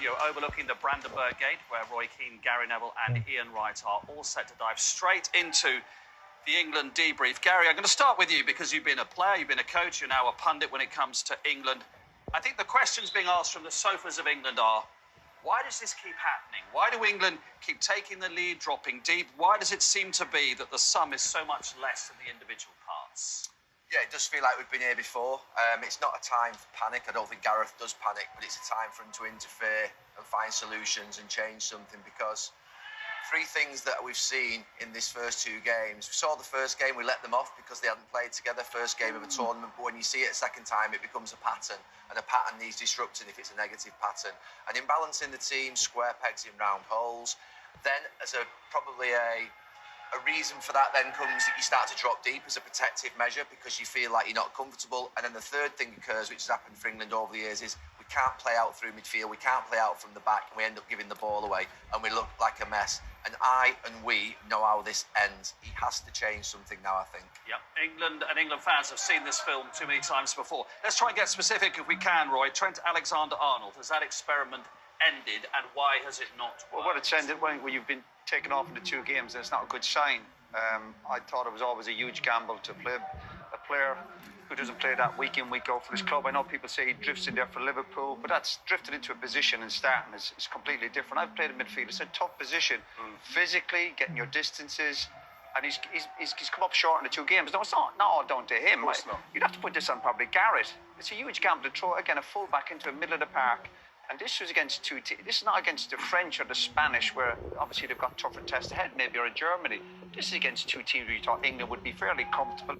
You're overlooking the Brandenburg Gate, where Roy Keane, Gary Neville and Ian Wright are all set to dive straight into the England debrief. Gary, I'm going to start with you because you've been a player, you've been a coach, you're now a pundit when it comes to England. I think the questions being asked from the sofas of England are, why does this keep happening? Why do England keep taking the lead, dropping deep? Why does it seem to be that the sum is so much less than the individual parts? Yeah, it does feel like we've been here before. It's not a time for panic. I don't think Gareth does panic, but it's a time for him to interfere and find solutions and change something, because three things that we've seen in this first two games. We saw the first game, we let them off because they hadn't played together, first game of a tournament, but when you see it a second time, it becomes a pattern, and a pattern needs disrupting if it's a negative pattern. And in balancing the team, square pegs in round holes, then as probably a reason for that then comes that you start to drop deep as a protective measure because you feel like you're not comfortable. And then the third thing occurs, which has happened for England over the years, is we can't play out through midfield, we can't play out from the back, and we end up giving the ball away, and we look like a mess. And we know how this ends. He has to change something now, I think. Yeah, England and England fans have seen this film too many times before. Let's try and get specific if we can, Roy. Trent Alexander-Arnold, has that experiment ended, and why has it not worked? Well, it's ended when you've been taken off in the two games, and it's not a good sign. I thought it was always a huge gamble to play a player who doesn't play that week in, week out for his club. I know people say he drifts in there for Liverpool, but that's drifted into a position and starting is completely different. I've played in midfield. It's a tough position. Physically, getting your distances, and he's come up short in the two games. No, it's not all down to him. You'd have to put this on probably Garrett. It's a huge gamble to throw, again, a full-back into the middle of the park. And this was against two teams. This is not against the French or the Spanish, where obviously they've got tougher tests ahead, maybe, or in Germany. This is against two teams where you thought England would be fairly comfortable.